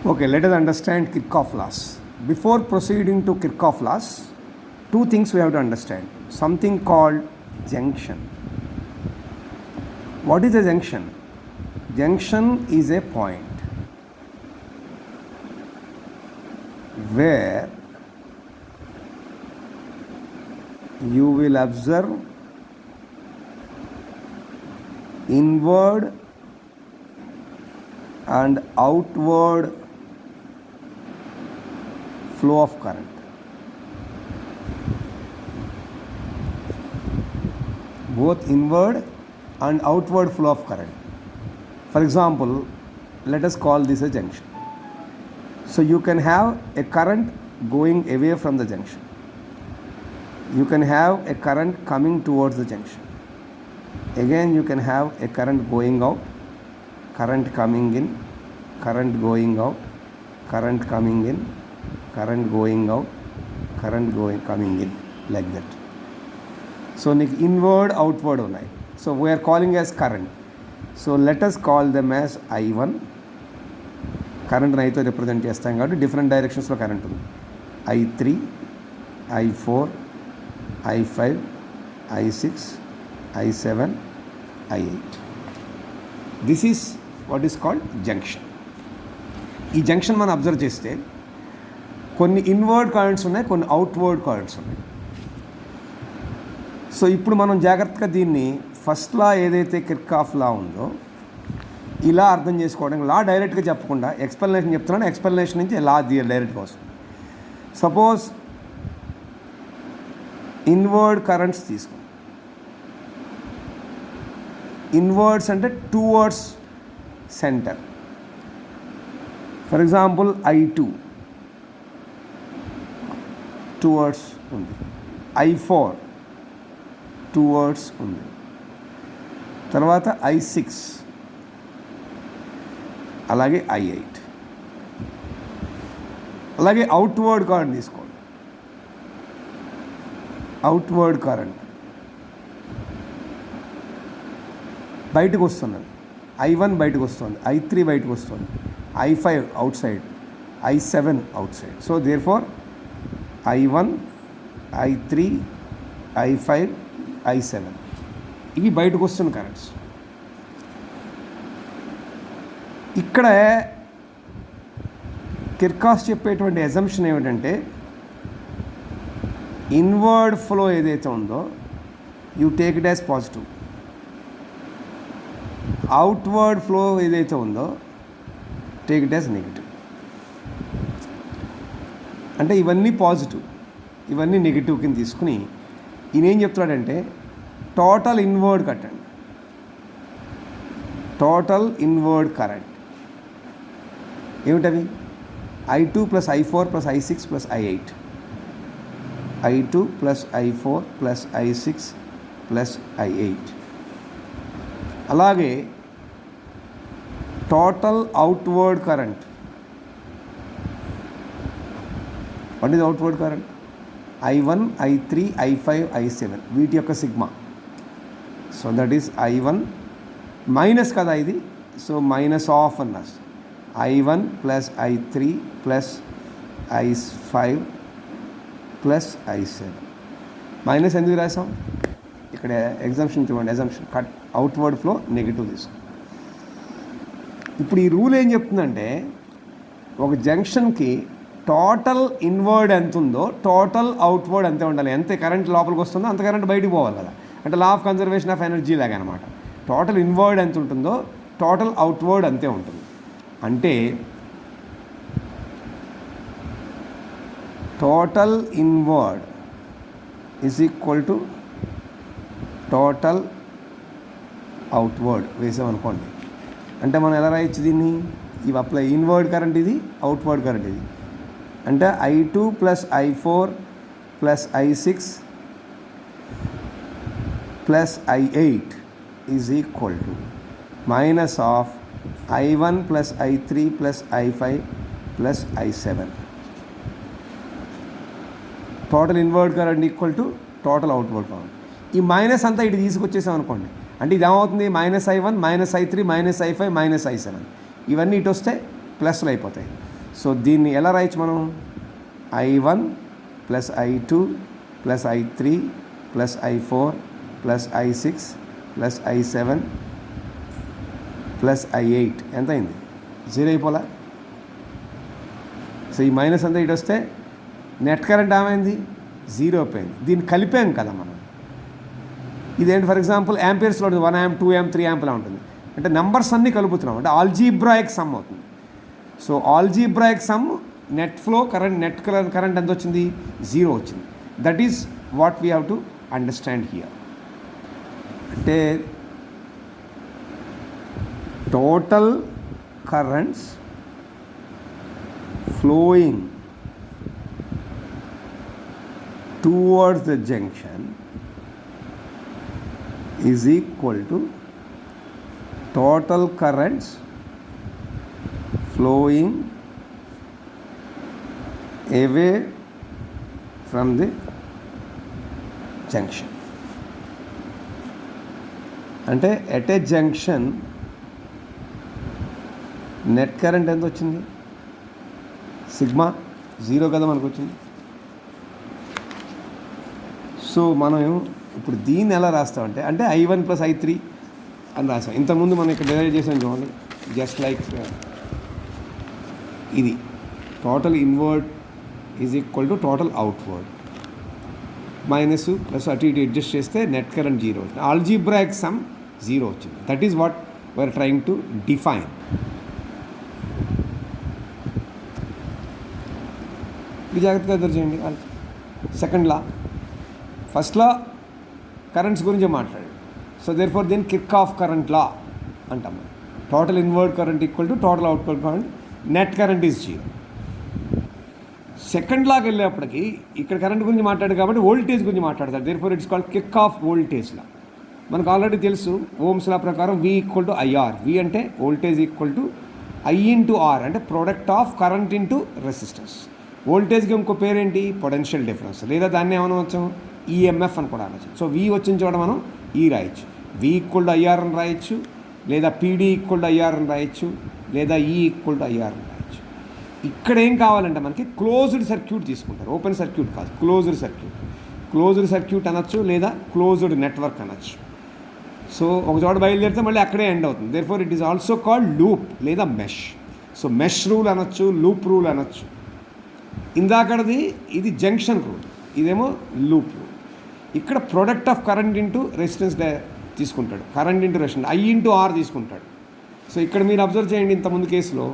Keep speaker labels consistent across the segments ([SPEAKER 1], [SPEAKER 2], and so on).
[SPEAKER 1] Okay, let us understand Kirchhoff laws. Before proceeding to Kirchhoff laws, two things we have to understand. Something called junction. What is a junction? Junction is a point where you will observe inward and outward flow of current. Both inward and outward flow of current. For example, let us call this a junction. So you can have a current going away from the junction. You can have a current coming towards the junction. Again, you can have a current going out, current coming in, current going out, current coming in, current going out, coming in, like that. So inward, outward ఉన్నాయి. So we are calling as current. So let us call them as I1. కరెంట్ని ఐతో represent చేస్తాం కాబట్టి different డైరెక్షన్స్లో current ఉంది. I3, I4, I5, I6, I7, I8. This is what is called junction. ఈ junction మనం observe చేస్తే కొన్ని inward currents ఉన్నాయి, కొన్ని అవుట్వర్డ్ కరెంట్స్ ఉన్నాయి. సో ఇప్పుడు మనం జాగ్రత్తగా దీన్ని ఫస్ట్ లా ఏదైతే కిర్చాఫ్ లా ఉందో ఇలా అర్థం చేసుకోవడానికి, లా డైరెక్ట్గా చెప్పకుండా ఎక్స్ప్లెనేషన్ చెప్తున్నాను, ఎక్స్ప్లెనేషన్ నుంచి లా డైరెక్ట్గా వస్తుంది. సపోజ్ ఇన్వర్డ్ కరెంట్స్ తీసుకో. ఇన్వర్డ్స్ అంటే towards centre. For example I2 towards ఉంది, I4 టువర్డ్స్ ఉంది, తర్వాత I6, అలాగే I8. అలాగే అవుట్వర్డ్ కరెంట్ తీసుకోండి. అవుట్వర్డ్ కరెంట్ బయటకు వస్తున్నది. I1 బయటకు వస్తుంది, I3 బయటకు వస్తుంది, I5 outside, I7 outside. So therefore I1, I3, I5, I7 ఇవి బయటకు వస్తున్న కరెంట్స్. ఇక్కడ కిర్చాఫ్ చెప్పేటువంటి అజంప్షన్ ఏమిటంటే ఇన్వర్డ్ ఫ్లో ఏదైతే ఉందో you take it as positive, outward flow ఏదైతే ఉందో టేక్ ఇట్ యాజ్ నెగిటివ్. అంటే ఇవన్నీ పాజిటివ్, ఇవన్నీ నెగిటివ్ కింద తీసుకుని ఈయన ఏం చెప్తున్నాడంటే total inward current, total inward current ఏమిటవి? I2 plus I4 plus I6 plus I8, I2 plus I4 plus I6 plus I8. అలాగే total outward current. What is outward current? I1, I3, I5, I7 వీటి యొక్క sigma. So that is I1 minus కదా ఇది, so minus of అన్నారు. I1 plus I3 plus I5 plus I7. Minus ఎందుకు రాసాం? ఇక్కడ assumption చూడండి, assumption cut outward flow negative తీసుకో. ఇప్పుడు ఈ రూల్ ఏం చెప్తుందంటే ఒక జంక్షన్కి టోటల్ ఇన్వర్డ్ ఎంత ఉందో టోటల్ అవుట్వర్డ్ అంతే ఉండాలి. ఎంత కరెంట్ లోపలికి వస్తుందో అంత కరెంట్ బయటికి పోవాలి కదా. అంటే law of conservation of energy లాగా అనమాట. టోటల్ ఇన్వర్డ్ ఎంత ఉంటుందో టోటల్ అవుట్వర్డ్ అంతే ఉంటుంది. అంటే total inward is equal to total outward వేసామనుకోండి. అంటే మనం ఎలా రాయొచ్చు దీన్ని? ఇవి అప్లై ఇన్వర్డ్ కరెంట్ ఇది, అవుట్వర్డ్ కరెంట్ ఇది. అంటే I2 plus I4 plus I6 plus I8 is equal to minus of I1 plus I3 plus I5 plus I7. Total inward current equal to total outward current. ఈ minus అంతా ఇటు తీసుకొచ్చేసాం అనుకోండి, అంటే ఇది ఏమవుతుంది? -I1, -I3, -I5, -I7 ఇవన్నీ ఇటు వస్తే ప్లస్లు అయిపోతాయి. సో దీన్ని ఎలా రాయొచ్చు మనం? I1 plus I2 plus I3 plus I4 plus I6 plus I7 plus I8 ఎంత అయింది? 0 అయిపోలా? సో ఈ మైనస్ అంతా ఇటు వస్తే నెట్ కరెంట్ ఏమైంది? 0 అయిపోయింది. దీన్ని కలిపాం కదా మనం. ఇదేంటి? ఫర్ ఎగ్జాంపుల్ యాంపియర్స్లో 1 amp 2 amp 3 amp లా ఉంటుంది. అంటే నెంబర్స్ అన్నీ కలుపుతున్నాం, అంటే ఆల్జీబ్రాయిక్ సమ్ అవుతుంది. So algebraic sum net flow current, net current ఎంత వచ్చింది? 0 వచ్చింది. That is what we have to understand here. అంటే total currents flowing towards the junction is equal to total currents flowing away from the junction. అంటే at a junction net current ఎంత వచ్చింది? Sigma 0 కదా మనకు వచ్చింది. సో మనం ఇప్పుడు దీన్ని ఎలా రాస్తామంటే, అంటే I1 ప్లస్ I3 అని రాసాం. ఇంతకుముందు మనం ఇక్కడ డిరైవ్ చేసాం చూడండి, జస్ట్ లైక్ ఇది total inward is equal to total outward, minus plus అటు ఇటు అడ్జస్ట్ చేస్తే నెట్ కరెంట్ 0 వచ్చింది. ఆల్జీబ్రాయిక్ సమ్ 0 వచ్చింది. That is what we are trying to define. ఇది జాగ్రత్తగా అర్థం చేయండి. Second law, first law currents గురించి మాట్లాడు. సో దేర్ ఫార్ దీన్ని కిర్చాఫ్ కరెంట్ లా అంటాం. Total inward current equal to total outward current, net current is 0. Second లాకి వెళ్ళేప్పటికి ఇక్కడ కరెంట్ గురించి మాట్లాడు కాబట్టి వోల్టేజ్ గురించి మాట్లాడతారు. Therefore it's called Kirchhoff voltage law. మనకు ఆల్రెడీ తెలుసు ఓమ్స్ లా ప్రకారం V equal to IR. V అంటే voltage equal to I into R, అంటే product of current into resistance. వోల్టేజ్కి ఇంకో పేరేంటి? పొటెన్షియల్ డిఫరెన్స్, లేదా దాన్ని ఏమనవచ్చు? ఈఎంఎఫ్ అని కూడా అనొచ్చు. సో V వచ్చిన చోట మనం ఈ రాయొచ్చు. V ఈక్వల్ టు IR అని రాయొచ్చు, లేదా PD ఈక్వల్ టు IR అని రాయొచ్చు, లేదా E ఈక్వల్ టు IR అని రాయొచ్చు. ఇక్కడ ఏం కావాలంటే మనకి క్లోజ్డ్ సర్క్యూట్ తీసుకుంటారు, ఓపెన్ సర్క్యూట్ కాదు, క్లోజ్డ్ సర్క్యూట్. క్లోజ్డ్ సర్క్యూట్ అనొచ్చు, లేదా క్లోజ్డ్ నెట్వర్క్ అనొచ్చు. సో ఒక చోట బయలుదేరితే మళ్ళీ అక్కడే ఎండ్ అవుతుంది. Therefore it is also called loop లేదా మెష్. సో మెష్ రూల్ అనొచ్చు, లూప్ రూల్ అనొచ్చు. ఇందాకడది ఇది జంక్షన్ రూల్, ఇదేమో లూప్ రూల్. ఇక్కడ product of current into resistance తీసుకుంటాడు, current into resistance I into R తీసుకుంటాడు. సో ఇక్కడ మీరు అబ్జర్వ్ చేయండి, ఇంతకుముందు కేసులో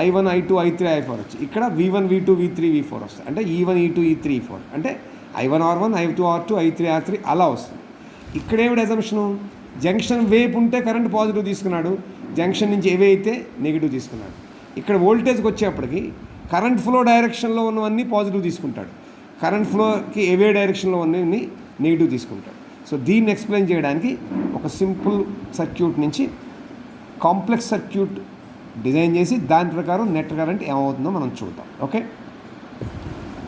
[SPEAKER 1] I1 I2 I3 I4 వచ్చి ఇక్కడ V1 V2 V3 V4 వస్తాయి. అంటే E1 E2 E3 E4, అంటే I1 R1 I2 R2 I3 R3 అలా వస్తుంది. ఇక్కడేమిటి అజంప్షను? జంక్షన్ వేపు ఉంటే కరెంట్ పాజిటివ్ తీసుకున్నాడు, జంక్షన్ నుంచి ఏవే అయితే నెగిటివ్ తీసుకున్నాడు. ఇక్కడ వోల్టేజ్కి వచ్చేప్పటికి కరెంట్ ఫ్లో డైరెక్షన్లో ఉన్నవన్నీ పాజిటివ్ తీసుకుంటాడు, కరెంట్ ఫ్లోకి ఏవే డైరెక్షన్లో ఉన్నవన్నీ నెగిటివ్ తీసుకుంటాడు. సో దీన్ని ఎక్స్ప్లెయిన్ చేయడానికి ఒక సింపుల్ సర్క్యూట్ నుంచి కాంప్లెక్స్ సర్క్యూట్ డిజైన్ చేసి దాని ప్రకారం నెట్ కరెంట్ ఏమవుతుందో మనం చూద్దాం. ఓకే,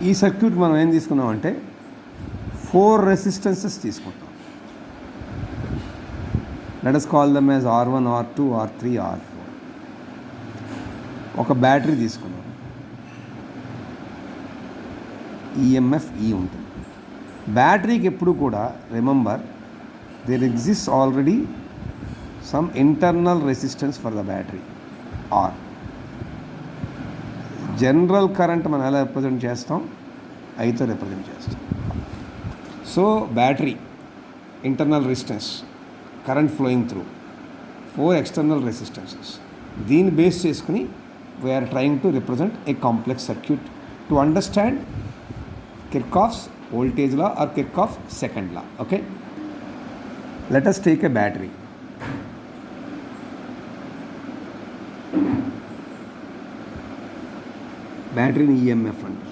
[SPEAKER 1] ఈ సర్క్యూట్ మనం ఏం తీసుకున్నామంటే 4 రెసిస్టెన్సెస్ తీసుకుంటాం. Let us call them as R1 R2 R3 R4. ఒక బ్యాటరీ తీసుకున్నాం, ఈఎంఎఫ్ E ఉంటుంది. బ్యాటరీకి ఎప్పుడు కూడా remember there exist already some internal resistance for the battery R. General current మనం ఎలా రిప్రజెంట్ చేస్తాం? ఐతో రిప్రజెంట్ చేస్తాం. So battery internal resistance, current flowing through 4 external resistances. దీన్ని బేస్ చేసుకుని we're trying to represent a complex circuit to understand Kirchhoff's voltage law or Kirchhoff's second law. Okay, let us take a battery. Battery in EMF under.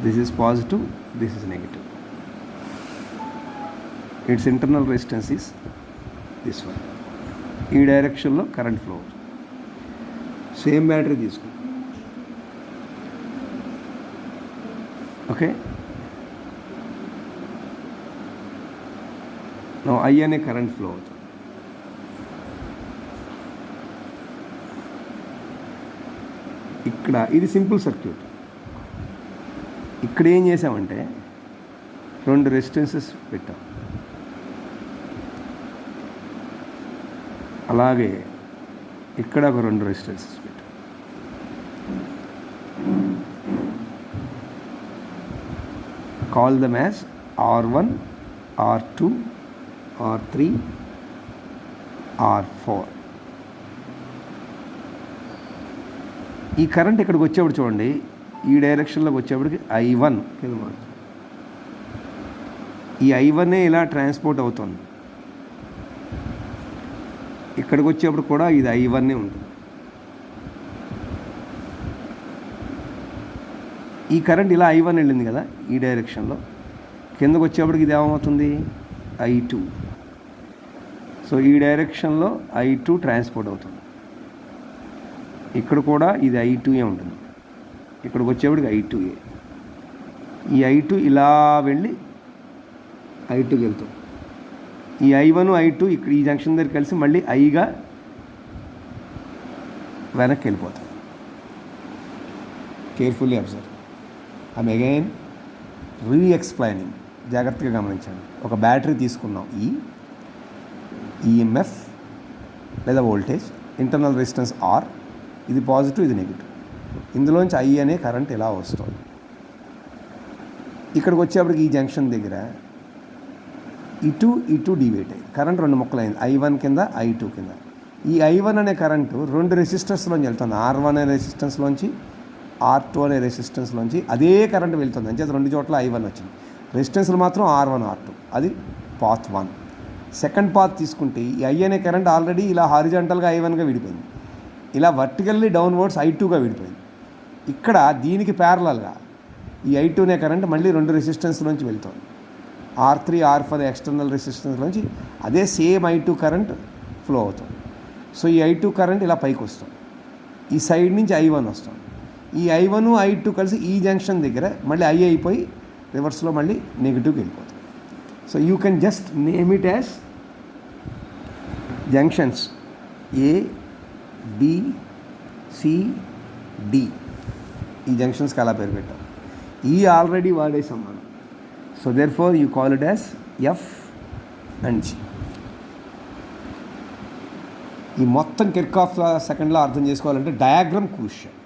[SPEAKER 1] This is positive, this is negative. Its internal resistance is this one. ఈ డైరెక్షన్లో current flow. Same battery తీసుకో. Okay, I అనే current flow అవుతుంది. ఇక్కడ ఇది simple circuit. ఇక్కడ ఏం చేసామంటే 2 రెసిస్టెన్సెస్ పెట్టాం. అలాగే ఇక్కడ ఒక 2 రెసిస్టెన్సెస్ పెట్టాం. Call them as R1, R2, R3, R4. ఈ కరెంట్ ఇక్కడికి వచ్చేప్పుడు చూడండి, ఈ డైరెక్షన్లోకి వచ్చేప్పటికి I1 కింద మారుతుంది. ఈ I1 ఇలా ట్రాన్స్పోర్ట్ అవుతుంది. ఇక్కడికి వచ్చేప్పుడు కూడా ఇది I1 ఉంటుంది. ఈ కరెంట్ ఇలా I1 వెళ్ళింది కదా ఈ డైరెక్షన్లో, కిందకు వచ్చేప్పటికి ఇది ఏమవుతుంది I2. సో ఈ డైరెక్షన్లో I2 ట్రాన్స్పోర్ట్ అవుతుంది. ఇక్కడ కూడా ఇది I2 ఉంటుంది. ఇక్కడికి వచ్చేప్పటికి I2. ఈ I2 ఇలా వెళ్ళి I2కి వెళ్తాం. ఈ I1 I2 ఇక్కడ ఈ జంక్షన్ దగ్గర కలిసి మళ్ళీ Iగా వెనక్కి వెళ్ళిపోతాం. Carefully observe. I'm again reexplaining. జాగ్రత్తగా గమనించండి. ఒక బ్యాటరీ తీసుకున్నాం, ఈఎంఎఫ్ లేదా వోల్టేజ్, ఇంటర్నల్ రెసిస్టెన్స్ R, ఇది పాజిటివ్, ఇది నెగిటివ్. ఇందులోంచి I అనే కరెంట్ ఇలా వస్తుంది. ఇక్కడికి వచ్చేప్పటికి ఈ జంక్షన్ దగ్గర ఇటు డివైడ్ అయ్యి కరెంట్ 2 ముక్కలైంది. I1 కింద, I2 కింద. ఈ I1 అనే కరెంటు 2 రెసిస్టర్స్లోంచి వెళ్తుంది. R1 అనే రెసిస్టెన్స్లోంచి, R2 అనే రెసిస్టెన్స్లోంచి అదే కరెంట్ వెళ్తుంది. అంచేత 2 చోట్ల I1 వచ్చింది. రెసిస్టెన్స్లు మాత్రం R1, R2. అది పాత్ 1. సెకండ్ పాత్ తీసుకుంటే ఈ I అనే కరెంట్ ఆల్రెడీ ఇలా హారిజాంటల్గా I1గా విడిపోయింది, ఇలా వర్టికల్లీ డౌన్వర్డ్స్ I2గా విడిపోయింది. ఇక్కడ దీనికి ప్యారలల్గా ఈ I2 అనే కరెంట్ మళ్ళీ 2 రెసిస్టెన్స్లోంచి వెళ్తుంది. R3, R4 ఎక్స్టర్నల్ రెసిస్టెన్స్లోంచి అదే సేమ్ I2 కరెంట్ ఫ్లో అవుతుంది. సో ఈ I2 కరెంట్ ఇలా పైకి వస్తుంది. ఈ సైడ్ నుంచి I1 వస్తుంది. ఈ I1, I2 కలిసి ఈ జంక్షన్ దగ్గర మళ్ళీ I అయిపోయి రివర్స్లో మళ్ళీ నెగిటివ్కి వెళ్ళిపోతుంది. So you can just name it as junctions A, B, C, D. ఈ జంక్షన్స్కి అలా పేరు పెట్టాం. ఈ ఆల్రెడీ వాడేసాం మనం. So therefore you call it as F and G. ఈ మొత్తం కిర్చాఫ్ సెకండ్లో అర్థం చేసుకోవాలంటే డయాగ్రామ్ క్రూషియల్.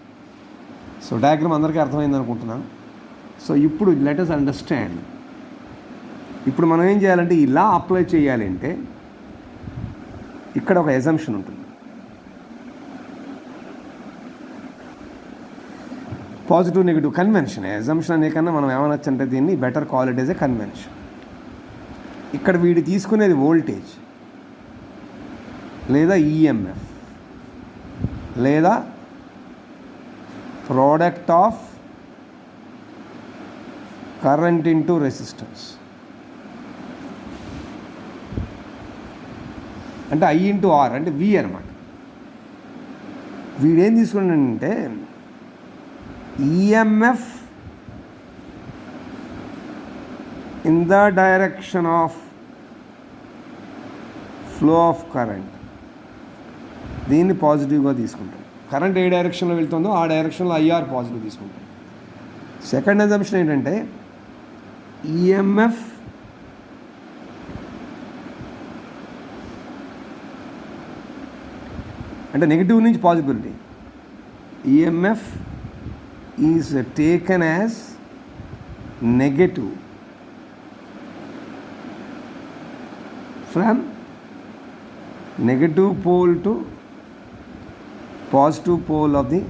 [SPEAKER 1] సో డయాగ్రామ్ అందరికీ అర్థమైంది అనుకుంటున్నాను. సో ఇప్పుడు లెట్ us అండర్స్టాండ్. ఇప్పుడు మనం ఏం చేయాలంటే ఈ లా అప్లై చేయాలి అంటే ఇక్కడ ఒక ఎజంప్షన్ ఉంటుంది. Positive negative convention. ఎజంప్షన్ అనే కన్నా మనం ఏమనొచ్చు అంటే దీన్ని better call it as a convention. ఇక్కడ వీడు తీసుకునేది వోల్టేజ్ లేదా ఈఎంఎఫ్ లేదా product of current into resistance. అంటే I ఇంటూ R అంటే V అనమాట. వీడేం తీసుకున్నాడంటే EMF in the direction of flow of current, దీన్ని పాజిటివ్గా తీసుకుంటాం. కరెంట్ ఏ డైరెక్షన్లో వెళ్తుందో ఆ డైరెక్షన్లో IR పాజిటివ్ తీసుకుంటాం. సెకండ్ అజంప్షన్ ఏంటంటే ఈఎంఎఫ్ అంటే నెగిటివ్ నుంచి పాజిటివిటీ. EMF is taken as negative from negative pole to positive pole of the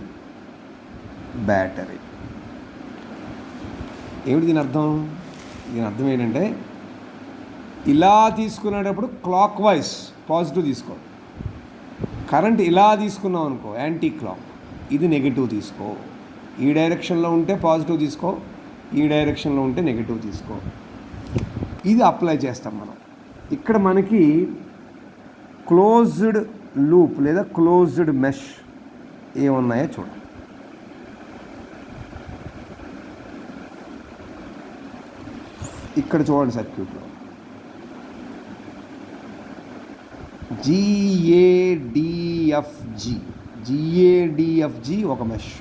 [SPEAKER 1] battery. ఏమిటి దీని అర్థం? దీని అర్థం ఏంటంటే ఇలా తీసుకునేటప్పుడు క్లాక్ వైజ్ పాజిటివ్ తీసుకో. కరెంట్ ఇలా తీసుకున్నాం అనుకో యాంటీ క్లాక్, ఇది నెగిటివ్ తీసుకో. ఈ డైరెక్షన్లో ఉంటే పాజిటివ్ తీసుకో, ఈ డైరెక్షన్లో ఉంటే నెగిటివ్ తీసుకో. ఇది అప్లై చేస్తాం మనం. ఇక్కడ మనకి క్లోజ్డ్ లూప్ లేదా క్లోజ్డ్ మెష్ ఏమున్నాయో చూడండి. ఇక్కడ చూడండి సర్క్యూట్లో GADFG ఒక మెష్,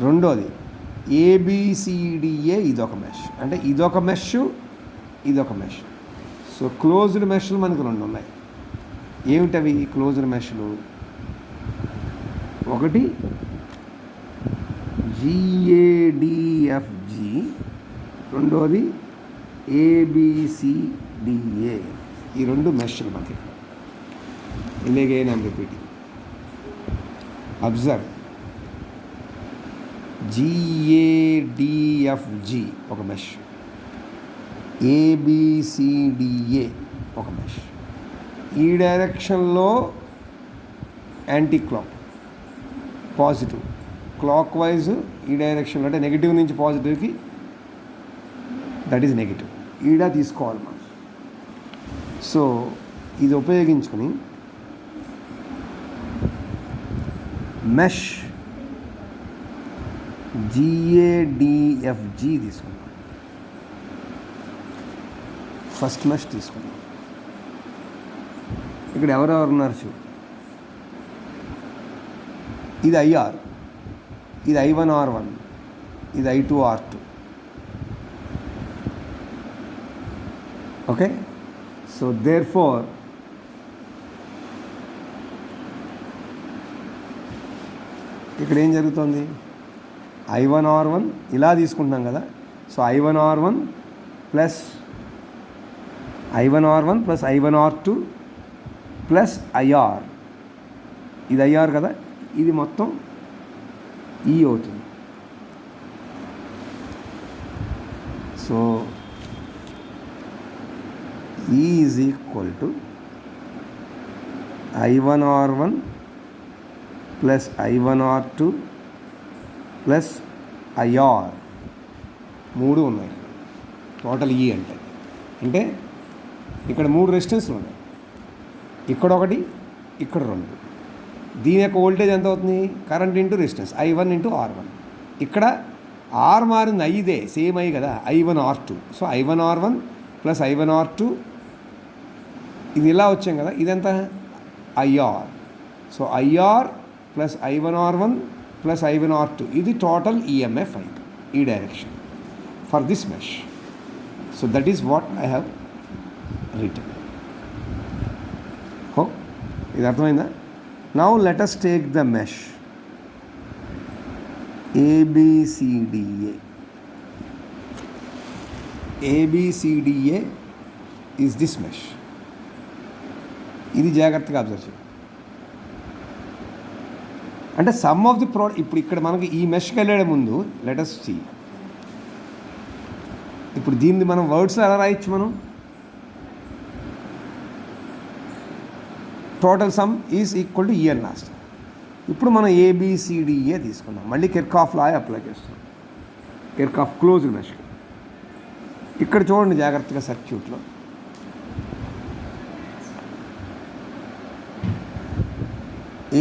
[SPEAKER 1] రెండోది ఏబిసిడిఏ ఇదొక మెష్, అంటే ఇదొక మెష్, ఇదొక మెష్. సో క్లోజ్డ్ మెష్లు మనకు రెండు ఉన్నాయి. ఏమిటవి క్లోజ్డ్ మెష్లు? ఒకటి GADFG, రెండోది ABCDA. ఈ రెండు మెష్లు మనకి. again I'm repeating. Observe. GADFG ఒక మెష్, ABCDA ఒక మెష్. ఈ డైరెక్షన్లో anti clock, positive, clock wise ఈ డైరెక్షన్లో, అంటే నెగిటివ్ నుంచి పాజిటివ్కి, దట్ ఈజ్ నెగిటివ్. ఈడ తీసుకోవాలి మనం. సో ఇది ఉపయోగించుకొని మెష్ GADFG తీసుకున్నాం. ఫస్ట్ మెష్ తీసుకున్నాం. ఇక్కడ ఎవరెవరు ఉన్నారు చూడు. ఇది IR, ఇది I1R1, ఇది I2R2. Okay. So there four ఇక్కడ ఏం జరుగుతుంది? I1R1 ఇలా తీసుకుంటున్నాం కదా. So I1R1 plus I1R2 plus IR, ఇది IR కదా, ఇది మొత్తం E అవుతుంది. So E is equal to I1R1 plus I1R2 plus IR, మూడు ఉన్నాయి టోటల్. E అంటే ఇక్కడ మూడు రెసిస్టెన్స్లు ఉన్నాయి. ఇక్కడ ఒకటి, ఇక్కడ రెండు. దీని యొక్క వోల్టేజ్ ఎంత అవుతుంది? Current into resistance I1 into R1. ఇక్కడ R మారింది, ఐదే సేమ్ అయ్యి కదా, I1R2. So I1R1 plus I1R2, ఇది ఇలా వచ్చాం కదా, ఇదంతా IR. So IR plus I1R1 plus I1R2, ఇది టోటల్ EMF అయింది ఈ direction for this mesh. So that is what I have return. హో, ఇది అర్థమైందా? Now let us take the mesh ABCDA. ABCDA is this mesh. ఇది జాగ్రత్తగా observe చేయండి. అంటే సమ్ ఆఫ్ ది ప్రోడక్ట్. ఇప్పుడు ఇక్కడ మనకి ఈ మెష్కి వెళ్ళే ముందు లెట్ us see. ఇప్పుడు దీన్ని మనం వర్డ్స్లో ఎలా రాయొచ్చు? మనం total some is equal to EN last. ఇప్పుడు మనం ABCDA తీసుకున్నాం. మళ్ళీ కిర్చాఫ్ లా అప్లై చేస్తున్నాం, కిర్చాఫ్ క్లోజ్డ్ మెష్. ఇక్కడ చూడండి జాగ్రత్తగా సర్క్యూట్లో.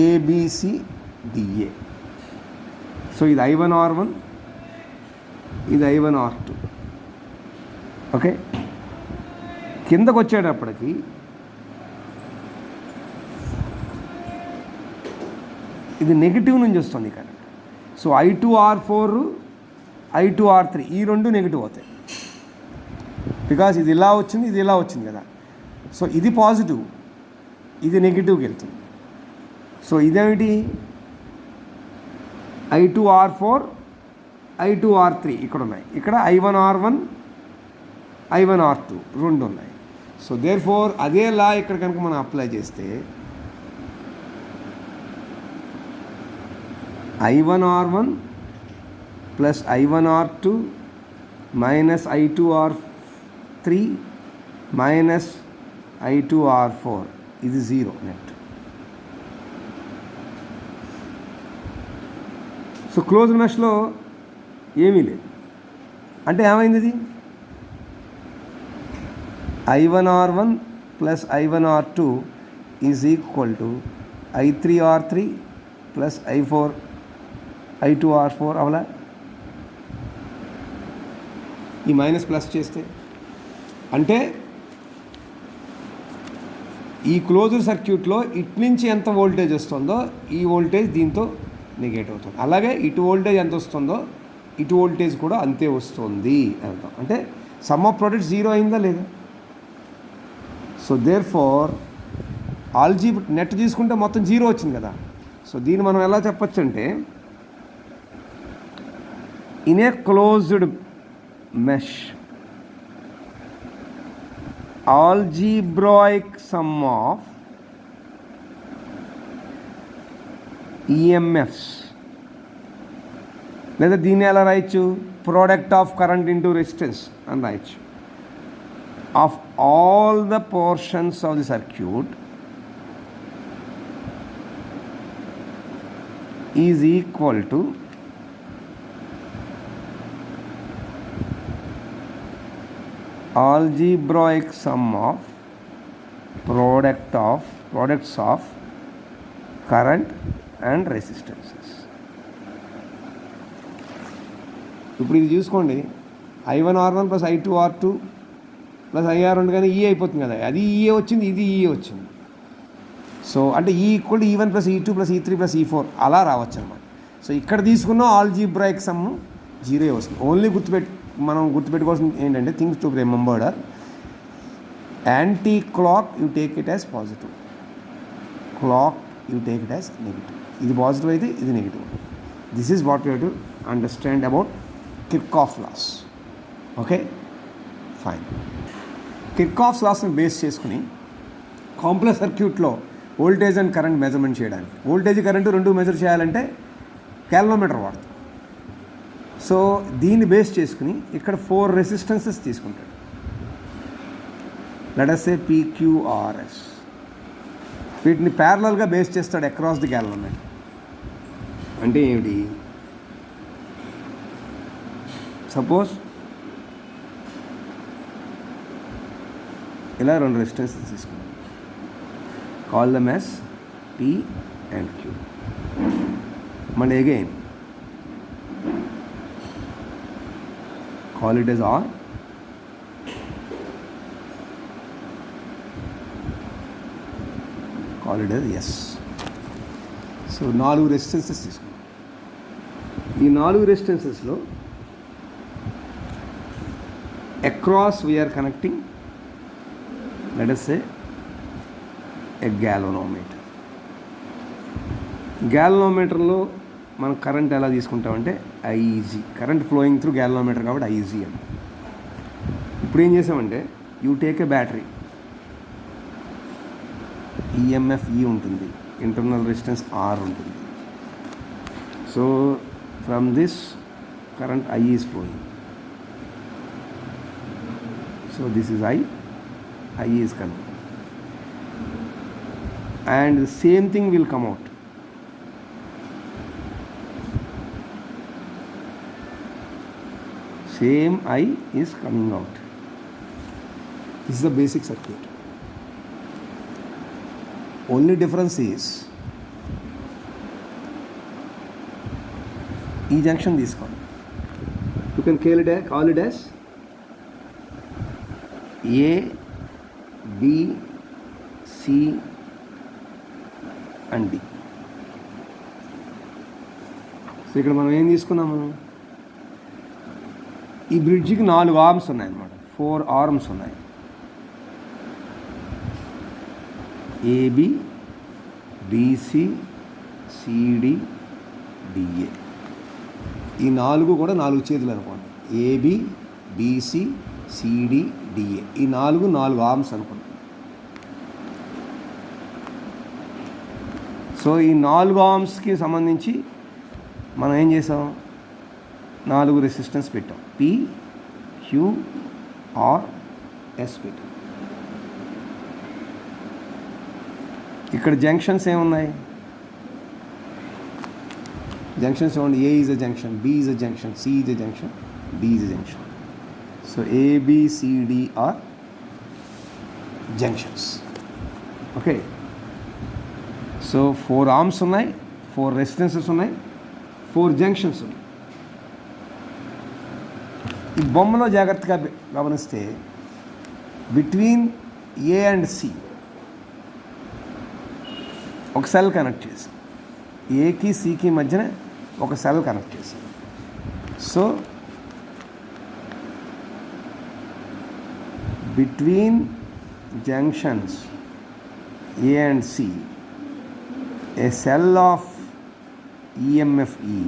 [SPEAKER 1] ABCDA. సో ఇది I1R1, ఇది I1R2. ఓకే. కిందకు వచ్చేటప్పటికి ఇది నెగిటివ్ నుంచి వస్తుంది కరెంట్. సో I2R4, I2R3 ఈ రెండు నెగిటివ్ అవుతాయి. బికాజ్ ఇది ఇలా వచ్చింది, ఇది ఇలా వచ్చింది కదా. సో ఇది పాజిటివ్, ఇది నెగిటివ్కి వెళ్తుంది. సో ఇదేమిటి? I2R4, I2R3 ఇక్కడ ఉన్నాయి. ఇక్కడ I1R1, I1R2 రెండు ఉన్నాయి. సో దేర్ ఫోర్ అదే లా ఇక్కడ కనుక మనం అప్లై చేస్తే I1R1 plus I1R2 minus I2R3 minus I2R4, ఇది జీరో నెట్. సో క్లోజ్ మెష్లో ఏమీ లేదు. అంటే ఏమైంది? ఇది I1R1 plus I1R2 is equal to I3R3 plus I2R4 అవలా? ఈ మైనస్ ప్లస్ చేస్తే అంటే ఈ క్లోజ్డ్ సర్క్యూట్లో ఇటు నుంచి ఎంత వోల్టేజ్ వస్తుందో ఈ వోల్టేజ్ దీంతో నెగేట్ అవుతుంది. అలాగే ఇటు వోల్టేజ్ ఎంత వస్తుందో ఇటు వోల్టేజ్ కూడా అంతే వస్తుంది అర్థం. అంటే సమ్ ఆఫ్ ప్రోడక్ట్ జీరో అయిందా లేదా. So therefore algebra net తీసుకుంటే మొత్తం జీరో వచ్చింది కదా. సో దీన్ని మనం ఎలా చెప్పచ్చు అంటే in a closed mesh algebraic sum of EMFs లేదా దీన్ని ఎలా రాయొచ్చు, product of current into resistance అని రాయొచ్చు, of all the portions of the circuit is equal to algebraic sum of products of current and resistances. ఇప్పుడు ఇది చూసుకోండి, I1R1 plus I2R2 plus IR ఉండగానే ఈ అయిపోతుంది కదా. అది ఈఏ వచ్చింది, ఇది ఈఏ వచ్చింది. సో అంటే ఈ equal E1 plus E2 plus E3 plus E4 అలా రావచ్చు అనమాట. సో ఇక్కడ తీసుకున్న ఆల్జీబ్రాయిక్ సమ్ జీరో వస్తుంది. ఓన్లీ మనం గుర్తుపెట్టుకోవాల్సింది ఏంటంటే things to remembered are anti clock you take it as positive, clock you take it as negative. ఇది పాజిటివ్ అయితే ఇది negative. This is what you have to understand about Kirchhoff laws. Okay fine. Kirchhoff లాస్ని base చేసుకుని complex సర్క్యూట్లో voltage and current measurement చేయడానికి, voltage current రెండు measure చేయాలంటే galvanometer వాడతాం. సో దీన్ని బేస్ చేసుకుని ఇక్కడ 4 రెసిస్టెన్సెస్ తీసుకుంటాడు. Let us say PQRS. వీటిని ప్యారలల్గా బేస్ చేస్తాడు అక్రాస్ ది గ్యాలనోమీటర్. అంటే ఏమిటి, సపోజ్ ఇలా 2 రెసిస్టెన్సెస్ తీసుకున్నాం, call them as P and Q. మళ్ళీ again call it as R, call it as S. So 4 resistances తీసుకున్నాం. ఈ 4 రెసిస్టెన్సెస్లో across we are connecting let us say a galvanometer. గ్యాలనోమీటర్లో మనం కరెంట్ ఎలా తీసుకుంటామంటే IG, current flowing through galvanometer కాబట్టి IG అని. ఇప్పుడు ఏం చేసామంటే you take a battery, EMF E ఉంటుంది, ఇంటర్నల్ రెసిస్టెన్స్ ఆర్ ఉంటుంది. So from this current I is flowing. So this is I is coming and the same thing will come out. Same I is coming out. This is the basic circuit. Only difference is E junction this one. You can call it as A, B, C and D. So ఇక్కడ మనం ఏం తీసుకున్నాము, ఈ బ్రిడ్జికి 4 arms ఉన్నాయన్నమాట, 4 arms ఉన్నాయి. AB, BC, CD, DA. ఈ 4 కూడా 4 చేతులు అనుకోండి. AB, BC, CD, DA. ఈ 4 ఆర్మ్స్ అనుకోండి. సో ఈ 4 ఆర్మ్స్కి సంబంధించి మనం ఏం చేసాం, 4 రెసిస్టెన్స్ పెట్టాం. పి, క్యూ, ఆర్, ఎస్ పెట్టాం. ఇక్కడ జంక్షన్స్ ఏమున్నాయి, జంక్షన్స్ ఏమండి, A is a junction, B is a junction, C is a junction, D is a junction. So ABCD are junctions. Okay, so 4 arms ఉన్నాయి, 4 రెసిస్టెన్సెస్ ఉన్నాయి, 4 junctions ఉన్నాయి. ఈ బొమ్మలో జాగ్రత్తగా గమనిస్తే బిట్వీన్ ఏ అండ్ సి ఒక సెల్ కనెక్ట్ చేసి, ఏకి సికి మధ్యన ఒక సెల్ కనెక్ట్ చేశాను. So between junctions A and C a cell of EMF E,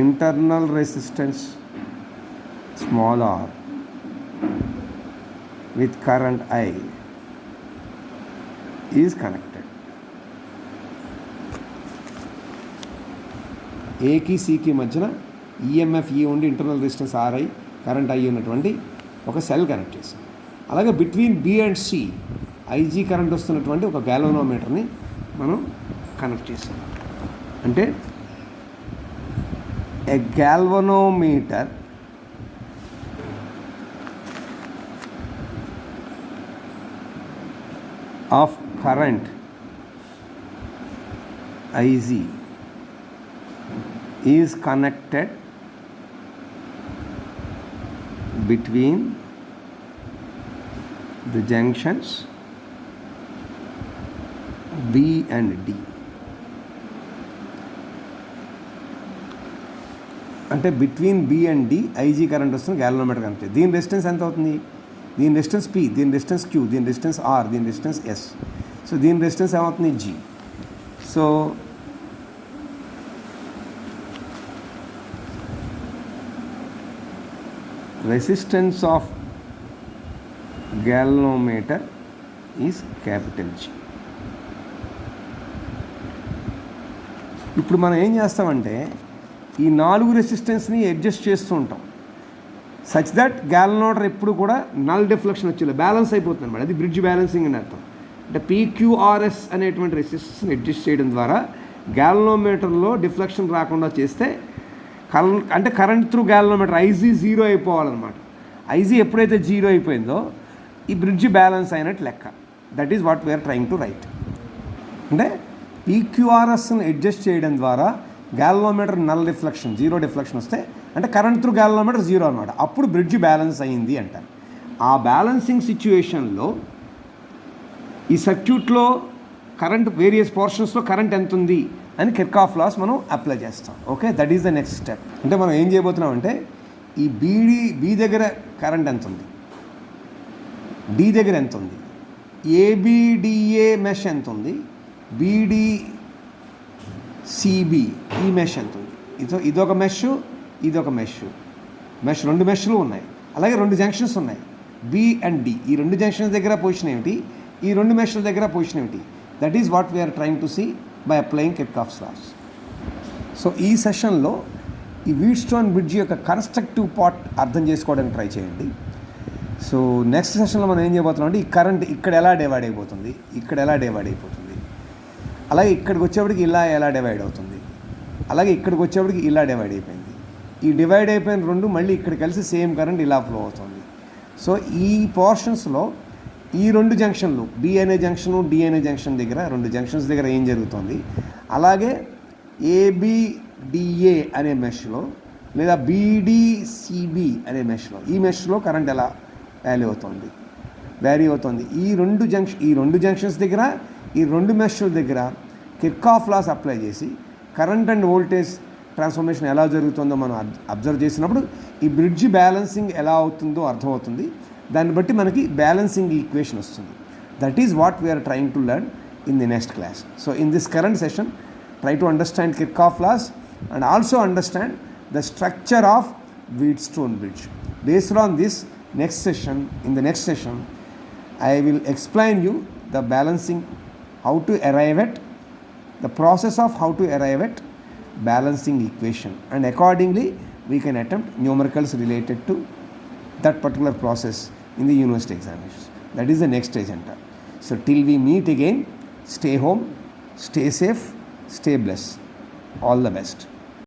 [SPEAKER 1] internal resistance small r with current I is connected. A కి C కి మధ్యన EMF E ఉండి internal resistance RI current I ఉన్నటువంటి ఒక cell connect చేసాం. అలాగే between B and C IG current వస్తున్నటువంటి ఒక గ్యాల్వనోమీటర్ని మనం కనెక్ట్ చేసాం. అంటే ఎ galvanometer of current Iz is connected between the junctions B and D. అంటే between B and D IG current వస్తుంది గ్యాల్వనోమీటర్ కనెక్ట్. దీని రెసిస్టెన్స్ ఎంత అవుతుంది? దీని రెసిస్టెన్స్ పి, దీని రెసిస్టెన్స్ క్యూ, దీని రెసిస్టెన్స్ ఆర్, దీని రెసిస్టెన్స్ ఎస్. సో దీని రెసిస్టెన్స్ ఏమవుతుంది? G. So resistance of galvanometer is capital G. ఇప్పుడు మనం ఏం చేస్తామంటే ఈ 4 రెసిస్టెన్స్ని అడ్జస్ట్ చేస్తూ ఉంటాం సచ్ దట్ గ్యాల్వనోమీటర్ ఎప్పుడు కూడా నల్ డిఫ్లెక్షన్ వచ్చేలా బ్యాలెన్స్ అయిపోతుంది అనమాట. అది బ్రిడ్జ్ బ్యాలెన్సింగ్ అని అర్థం. అంటే పీక్యూఆర్ఎస్ అనేటువంటి రెసిస్టెన్స్ని అడ్జస్ట్ చేయడం ద్వారా గ్యాల్వనోమీటర్లో డిఫ్లెక్షన్ రాకుండా చేస్తే అంటే కరెంట్ త్రూ గ్యాల్వనోమీటర్ ఐజీ 0 అయిపోవాలన్నమాట. ఐజీ ఎప్పుడైతే 0 అయిపోయిందో ఈ బ్రిడ్జ్ బ్యాలెన్స్ అయినట్టు లెక్క. That is what we are trying to write. అంటే పీక్యూఆర్ఎస్ని అడ్జస్ట్ చేయడం ద్వారా గ్యాల్వనోమీటర్ నల్ డిఫ్లెక్షన్ 0 డిఫ్లెక్షన్ వస్తే అంటే కరెంట్ త్రూ గ్యాల్వనోమీటర్ 0 అనమాట. అప్పుడు బ్రిడ్జ్ బ్యాలెన్స్ అయ్యింది అంటారు. ఆ బ్యాలెన్సింగ్ సిచ్యువేషన్లో ఈ సర్క్యూట్లో కరెంట్ వేరియస్ పోర్షన్స్లో కరెంట్ ఎంత ఉంది అని కిర్చాఫ్ లాస్ మనం అప్లై చేస్తాం. Okay, that is the next step. అంటే మనం ఏం చేయబోతున్నాం అంటే ఈ బి దగ్గర కరెంట్ ఎంత ఉంది, డి దగ్గర ఎంత ఉంది, ఏబిడిఏ మెష్ ఎంత ఉంది, బీడీసీబీ ఈ మెష్ ఎంత ఉంది. ఇదొక మెష్, ఇదొక మెష్. 2 మెష్లు ఉన్నాయి. అలాగే 2 జంక్షన్స్ ఉన్నాయి, బి అండ్ డి. ఈ 2 జంక్షన్స్ దగ్గర పొజిషన్ ఏమిటి, ఈ 2 మెష్ల దగ్గర పొజిషన్ ఏమిటి. That is what we are trying to see by applying Kirchhoff's laws. So ఈ సెషన్లో ఈ వీట్స్టోన్ బ్రిడ్జ్ యొక్క కన్స్ట్రక్టివ్ పార్ట్ అర్థం చేసుకోవడానికి ట్రై చేయండి. సో నెక్స్ట్ సెషన్లో మనం ఏం చేయబోతున్నాం అంటే ఈ కరెంట్ ఇక్కడ ఎలా డివైడ్ అయిపోతుంది, ఇక్కడ ఎలా డివైడ్ అయిపోతుంది, అలాగే ఇక్కడికి వచ్చేప్పటికి ఇలా ఎలా డివైడ్ అవుతుంది, అలాగే ఇక్కడికి వచ్చేప్పటికి ఇలా డివైడ్ అయిపోయింది. ఈ డివైడ్ అయిపోయిన 2 మళ్ళీ ఇక్కడ కలిసి సేమ్ కరెంట్ ఇలా ఫ్లో అవుతుంది. సో ఈ పోర్షన్స్లో ఈ 2 జంక్షన్లు బి అనే జంక్షను, డి అనే జంక్షన్ దగ్గర 2 జంక్షన్స్ దగ్గర ఏం జరుగుతుంది, అలాగే ఏబిడిఏ అనే మెష్లో లేదా బీడీసీబీ అనే మెష్లో ఈ మెష్లో కరెంట్ ఎలా వ్యారీ అవుతుంది. ఈ 2 జంక్షన్స్ దగ్గర ఈ 2 మెష్ల దగ్గర కిర్చాఫ్ లాస్ అప్లై చేసి కరెంట్ అండ్ వోల్టేజ్ ట్రాన్స్ఫర్మేషన్ ఎలా జరుగుతుందో మనం అబ్జర్వ్ చేసినప్పుడు ఈ బ్రిడ్జ్ బ్యాలెన్సింగ్ ఎలా అవుతుందో అర్థమవుతుంది. దాన్ని బట్టి మనకి బ్యాలెన్సింగ్ ఈక్వేషన్ వస్తుంది. That is what we are trying to learn in the next class. So in this current session try to understand Kirchhoff laws and also understand the structure of Wheatstone bridge. Based on this in the next session I will explain you the balancing, how to arrive at the process of how to arrive at balancing equation, and accordingly we can attempt numericals related to that particular process in the university examinations. That is the next agenda. So till we meet again, stay home, stay safe, stay blessed. All the best.